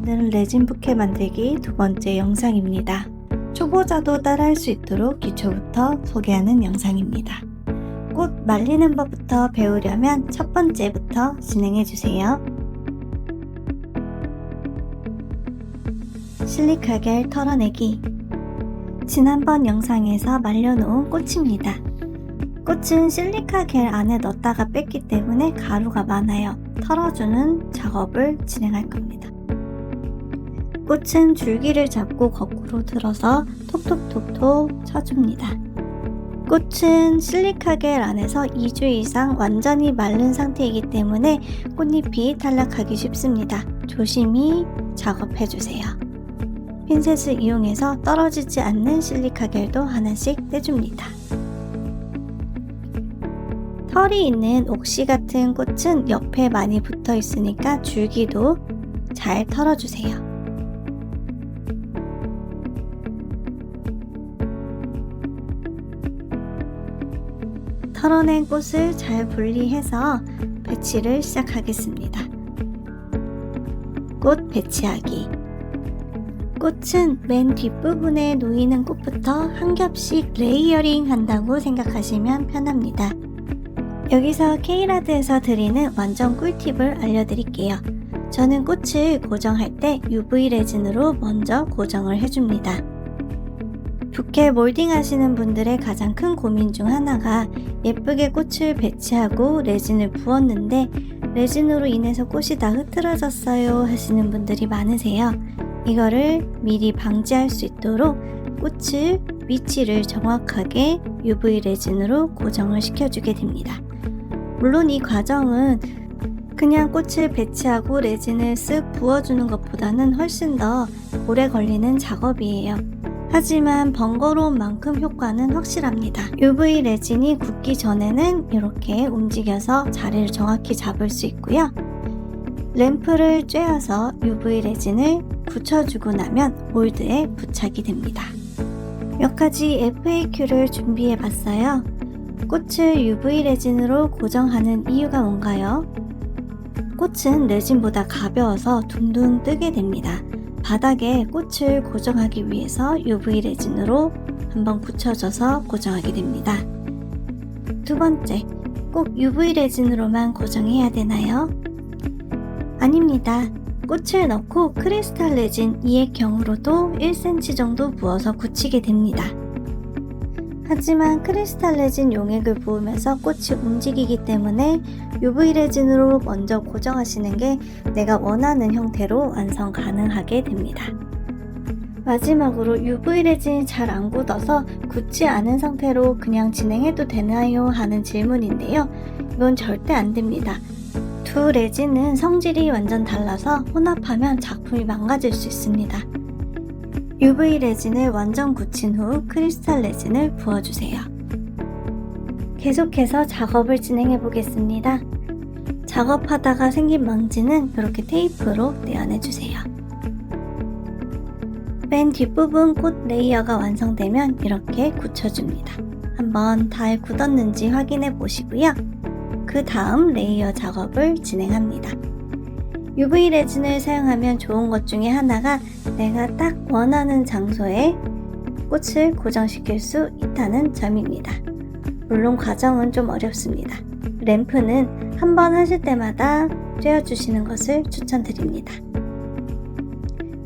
오늘은 레진 부케 만들기 두 번째 영상입니다. 초보자도 따라할 수 있도록 기초부터 소개하는 영상입니다. 꽃 말리는 법부터 배우려면 첫 번째부터 진행해주세요. 실리카겔 털어내기. 지난번 영상에서 말려놓은 꽃입니다. 꽃은 실리카겔 안에 넣었다가 뺐기 때문에 가루가 많아요. 털어주는 작업을 진행할 겁니다. 꽃은 줄기를 잡고 거꾸로 들어서 톡톡톡톡 쳐줍니다. 꽃은 실리카겔 안에서 2주 이상 완전히 마른 상태이기 때문에 꽃잎이 탈락하기 쉽습니다. 조심히 작업해주세요. 핀셋을 이용해서 떨어지지 않는 실리카겔도 하나씩 떼줍니다. 털이 있는 옥시 같은 꽃은 옆에 많이 붙어 있으니까 줄기도 잘 털어주세요. 털어낸 꽃을 잘 분리해서 배치를 시작하겠습니다. 꽃 배치하기. 꽃은 맨 뒷부분에 놓이는 꽃부터 한 겹씩 레이어링 한다고 생각하시면 편합니다. 여기서 K라드에서 드리는 완전 꿀팁을 알려드릴게요. 저는 꽃을 고정할 때 UV 레진으로 먼저 고정을 해줍니다. 부케 몰딩 하시는 분들의 가장 큰 고민 중 하나가 예쁘게 꽃을 배치하고 레진을 부었는데 레진으로 인해서 꽃이 다 흐트러졌어요 하시는 분들이 많으세요. 이거를 미리 방지할 수 있도록 꽃을 위치를 정확하게 UV 레진으로 고정을 시켜주게 됩니다. 물론 이 과정은 그냥 꽃을 배치하고 레진을 쓱 부어주는 것보다는 훨씬 더 오래 걸리는 작업이에요. 하지만 번거로운 만큼 효과는 확실합니다. UV 레진이 굳기 전에는 이렇게 움직여서 자리를 정확히 잡을 수 있고요. 램프를 쬐어서 UV 레진을 붙여주고 나면 몰드에 부착이 됩니다. 몇 가지 FAQ를 준비해 봤어요. 꽃을 UV 레진으로 고정하는 이유가 뭔가요? 꽃은 레진보다 가벼워서 둥둥 뜨게 됩니다. 바닥에 꽃을 고정하기 위해서 UV 레진으로 한번 붙여줘서 고정하게 됩니다. 두 번째, 꼭 UV 레진으로만 고정해야 되나요? 아닙니다. 꽃을 넣고 크리스탈 레진 2액형으로도 1cm 정도 부어서 굳히게 됩니다. 하지만 크리스탈 레진 용액을 부으면서 꽃이 움직이기 때문에 UV 레진으로 먼저 고정하시는 게 내가 원하는 형태로 완성 가능하게 됩니다. 마지막으로 UV 레진이 잘 안 굳어서 굳지 않은 상태로 그냥 진행해도 되나요? 하는 질문인데요. 이건 절대 안 됩니다. 두 레진은 성질이 완전 달라서 혼합하면 작품이 망가질 수 있습니다. UV 레진을 완전 굳힌 후 크리스탈 레진을 부어주세요. 계속해서 작업을 진행해 보겠습니다. 작업하다가 생긴 먼지는 이렇게 테이프로 떼어내주세요. 맨 뒷부분 꽃 레이어가 완성되면 이렇게 굳혀줍니다. 한번 잘 굳었는지 확인해 보시고요. 그 다음 레이어 작업을 진행합니다. UV 레진을 사용하면 좋은 것 중에 하나가 내가 딱 원하는 장소에 꽃을 고정시킬 수 있다는 점입니다. 물론 과정은 좀 어렵습니다. 램프는 한번 하실 때마다 쬐어주시는 것을 추천드립니다.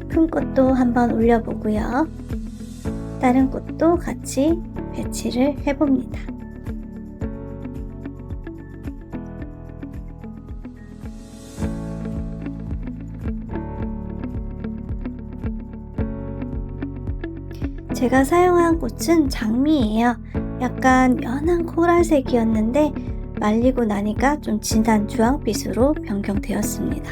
큰 꽃도 한번 올려보고요. 다른 꽃도 같이 배치를 해봅니다. 제가 사용한 꽃은 장미예요. 약간 연한 코랄색이었는데 말리고 나니까 좀 진한 주황빛으로 변경되었습니다.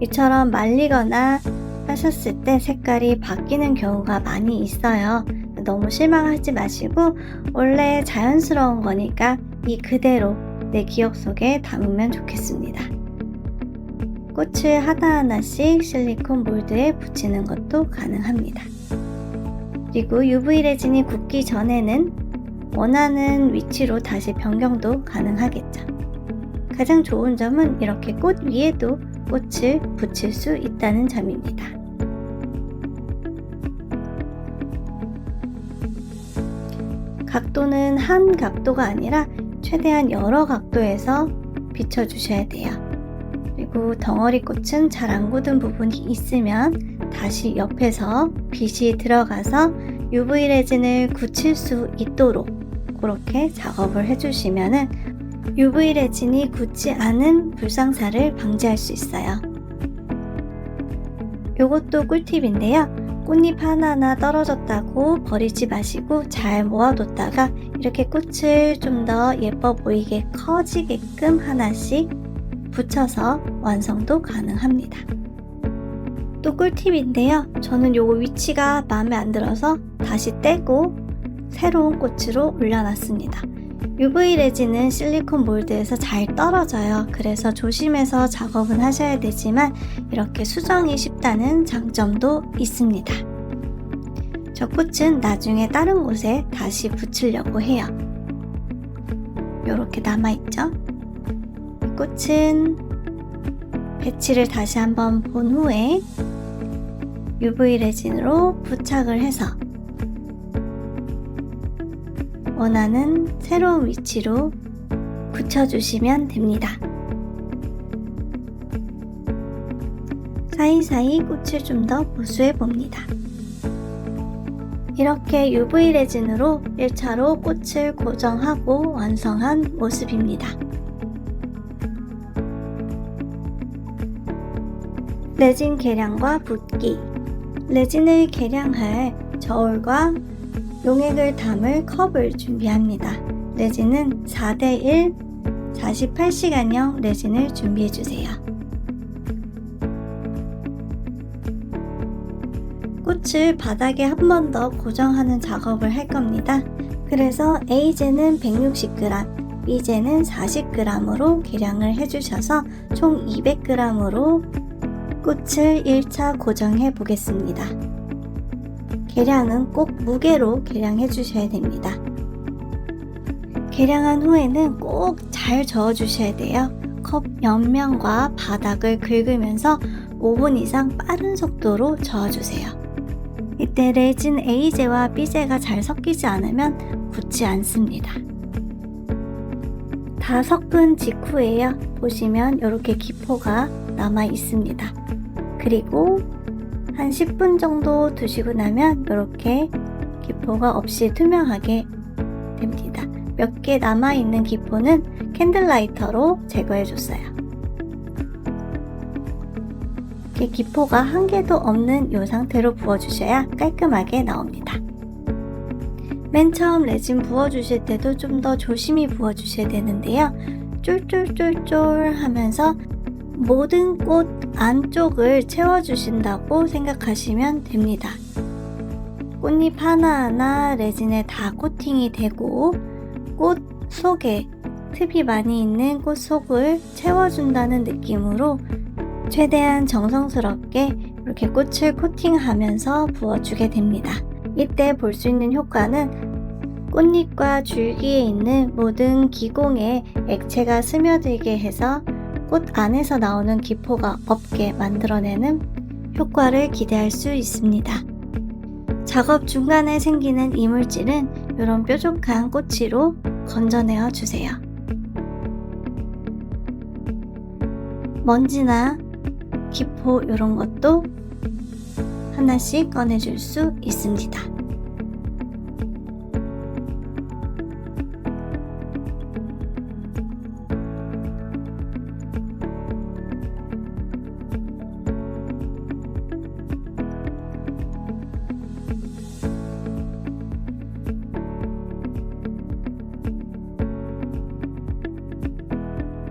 이처럼 말리거나 하셨을 때 색깔이 바뀌는 경우가 많이 있어요. 너무 실망하지 마시고 원래 자연스러운 거니까 이 그대로 내 기억 속에 담으면 좋겠습니다. 꽃을 하나하나씩 실리콘 몰드에 붙이는 것도 가능합니다. 그리고 UV 레진이 굳기 전에는 원하는 위치로 다시 변경도 가능하겠죠. 가장 좋은 점은 이렇게 꽃 위에도 꽃을 붙일 수 있다는 점입니다. 각도는 한 각도가 아니라 최대한 여러 각도에서 비춰주셔야 돼요. 그리고 덩어리 꽃은 잘 안 굳은 부분이 있으면 다시 옆에서 빛이 들어가서 UV 레진을 굳힐 수 있도록 그렇게 작업을 해주시면은 UV 레진이 굳지 않은 불상사를 방지할 수 있어요. 요것도 꿀팁인데요. 꽃잎 하나하나 떨어졌다고 버리지 마시고 잘 모아뒀다가 이렇게 꽃을 좀 더 예뻐 보이게 커지게끔 하나씩 붙여서 완성도 가능합니다. 또 꿀팁인데요. 저는 요거 위치가 마음에 안 들어서 다시 떼고 새로운 꽃으로 올려놨습니다. UV 레진은 실리콘 몰드에서 잘 떨어져요. 그래서 조심해서 작업은 하셔야 되지만 이렇게 수정이 쉽다는 장점도 있습니다. 저 꽃은 나중에 다른 곳에 다시 붙이려고 해요. 이렇게 남아있죠? 이 꽃은 배치를 다시 한번 본 후에 UV 레진으로 부착을 해서 원하는 새로운 위치로 붙여주시면 됩니다. 사이사이 꽃을 좀 더 보수해 봅니다. 이렇게 UV 레진으로 1차로 꽃을 고정하고 완성한 모습입니다. 레진 계량과 붓기. 레진을 계량할 저울과 용액을 담을 컵을 준비합니다. 레진은 4:1 48시간형 레진을 준비해주세요. 꽃을 바닥에 한 번 더 고정하는 작업을 할 겁니다. 그래서 A제는 160g, B제는 40g으로 계량을 해주셔서 총 200g으로 꽃을 1차 고정해 보겠습니다. 계량은 꼭 무게로 계량해 주셔야 됩니다. 계량한 후에는 꼭 잘 저어 주셔야 돼요. 컵 옆면과 바닥을 긁으면서 5분 이상 빠른 속도로 저어 주세요. 이때 레진 A제와 B제가 잘 섞이지 않으면 굳지 않습니다. 다 섞은 직후에요. 보시면 이렇게 기포가 남아 있습니다. 그리고 한 10분 정도 두시고 나면 이렇게 기포가 없이 투명하게 됩니다. 몇 개 남아있는 기포는 캔들라이터로 제거해줬어요. 이렇게 기포가 한 개도 없는 이 상태로 부어주셔야 깔끔하게 나옵니다. 맨 처음 레진 부어주실 때도 좀 더 조심히 부어주셔야 되는데요. 쫄쫄쫄쫄 하면서 모든 꽃 안쪽을 채워주신다고 생각하시면 됩니다. 꽃잎 하나하나 레진에 다 코팅이 되고 꽃 속에 습이 많이 있는 꽃 속을 채워준다는 느낌으로 최대한 정성스럽게 이렇게 꽃을 코팅하면서 부어주게 됩니다. 이때 볼 수 있는 효과는 꽃잎과 줄기에 있는 모든 기공에 액체가 스며들게 해서 꽃 안에서 나오는 기포가 없게 만들어내는 효과를 기대할 수 있습니다. 작업 중간에 생기는 이물질은 이런 뾰족한 꼬치로 건져내어 주세요. 먼지나 기포 이런 것도 하나씩 꺼내줄 수 있습니다.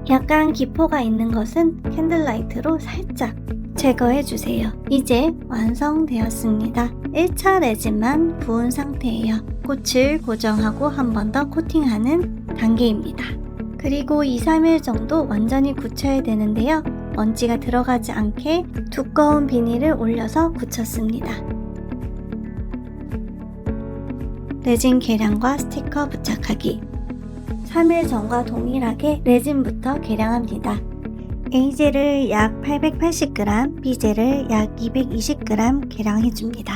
약간 기포가 있는 것은 캔들라이트로 살짝 제거해 주세요. 이제 완성되었습니다. 1차 레진만 부은 상태예요. 꽃을 고정하고 한 번 더 코팅하는 단계입니다. 그리고 2-3일 정도 완전히 굳혀야 되는데요. 먼지가 들어가지 않게 두꺼운 비닐을 올려서 굳혔습니다. 레진 계량과 스티커 부착하기. 3일 전과 동일하게 레진부터 계량합니다. A제를 약 880g, B제를 약 220g 계량해줍니다.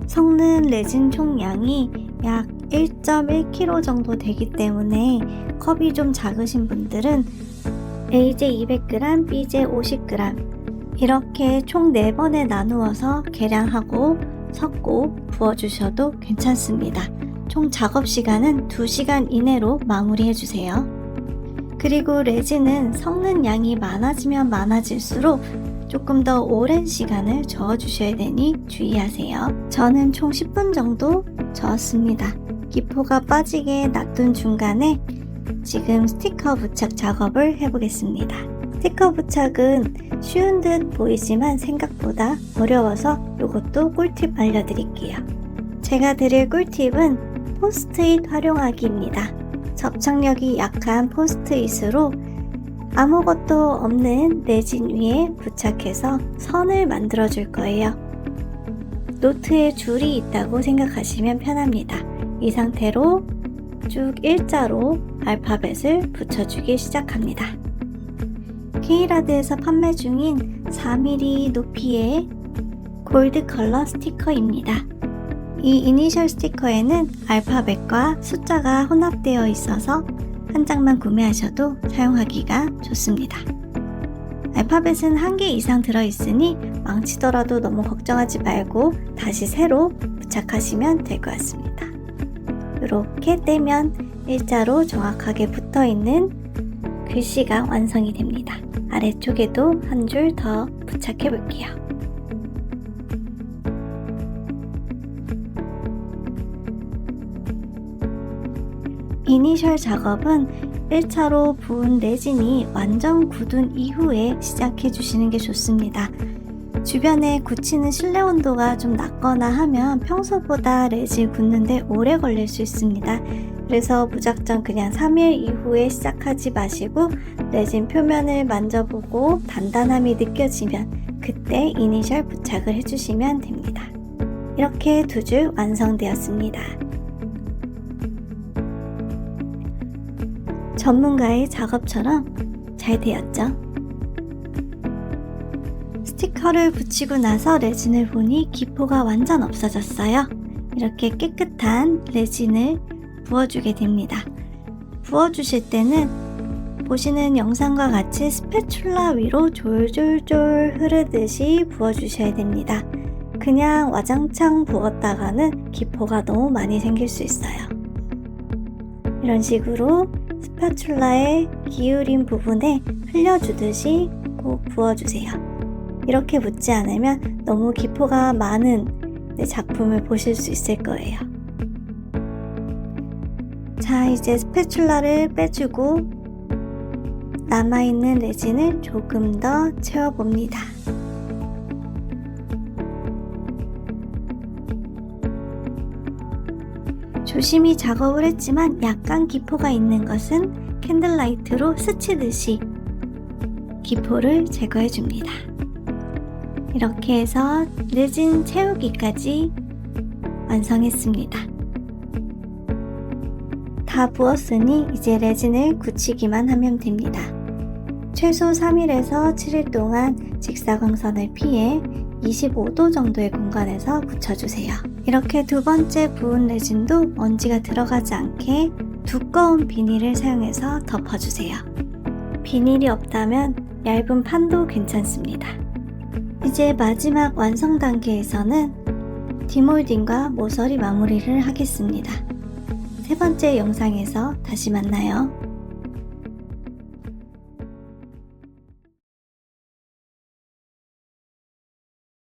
섞는 레진 총량이 약 1.1kg 정도 되기 때문에 컵이 좀 작으신 분들은 AJ 200g, BJ 50g 이렇게 총 4번에 나누어서 계량하고 섞고 부어주셔도 괜찮습니다. 총 작업 시간은 2시간 이내로 마무리해 주세요. 그리고 레진은 섞는 양이 많아지면 많아질수록 조금 더 오랜 시간을 저어 주셔야 되니 주의하세요. 저는 총 10분 정도 저었습니다. 기포가 빠지게 놔둔 중간에 지금 스티커 부착 작업을 해보겠습니다. 스티커 부착은 쉬운 듯 보이지만 생각보다 어려워서 이것도 꿀팁 알려드릴게요. 제가 드릴 꿀팁은 포스트잇 활용하기입니다. 접착력이 약한 포스트잇으로 아무것도 없는 레진 위에 부착해서 선을 만들어 줄 거예요. 노트에 줄이 있다고 생각하시면 편합니다. 이 상태로 쭉 일자로 알파벳을 붙여주기 시작합니다. K라드에서 판매 중인 4mm 높이의 골드 컬러 스티커입니다. 이 이니셜 스티커에는 알파벳과 숫자가 혼합되어 있어서 한 장만 구매하셔도 사용하기가 좋습니다. 알파벳은 1개 이상 들어있으니 망치더라도 너무 걱정하지 말고 다시 새로 부착하시면 될 것 같습니다. 이렇게 떼면 일자로 정확하게 붙어있는 글씨가 완성이 됩니다. 아래쪽에도 한 줄 더 부착해 볼게요. 이니셜 작업은 1차로 부은 레진이 완전 굳은 이후에 시작해 주시는 게 좋습니다. 주변에 굳히는 실내 온도가 좀 낮거나 하면 평소보다 레진 굳는데 오래 걸릴 수 있습니다. 그래서 무작정 그냥 3일 이후에 시작하지 마시고 레진 표면을 만져보고 단단함이 느껴지면 그때 이니셜 부착을 해주시면 됩니다. 이렇게 2줄 완성되었습니다. 전문가의 작업처럼 잘 되었죠? 스티커를 붙이고 나서 레진을 보니 기포가 완전 없어졌어요. 이렇게 깨끗한 레진을 부어주게 됩니다. 부어주실 때는 보시는 영상과 같이 스패츌라 위로 졸졸졸 흐르듯이 부어주셔야 됩니다. 그냥 와장창 부었다가는 기포가 너무 많이 생길 수 있어요. 이런 식으로 스파츌라의 기울인 부분에 흘려주듯이 꼭 부어주세요. 이렇게 붓지 않으면 너무 기포가 많은 작품을 보실 수 있을 거예요. 자, 이제 스패츌라를 빼주고 남아있는 레진을 조금 더 채워봅니다. 조심히 작업을 했지만 약간 기포가 있는 것은 캔들라이트로 스치듯이 기포를 제거해 줍니다. 이렇게 해서 레진 채우기까지 완성했습니다. 다 부었으니 이제 레진을 굳히기만 하면 됩니다. 최소 3일에서 7일 동안 직사광선을 피해 25도 정도의 공간에서 붙여주세요. 이렇게 2번째 부은 레진도 먼지가 들어가지 않게 두꺼운 비닐을 사용해서 덮어주세요. 비닐이 없다면 얇은 판도 괜찮습니다. 이제 마지막 완성 단계에서는 디몰딩과 모서리 마무리를 하겠습니다. 3번째 영상에서 다시 만나요.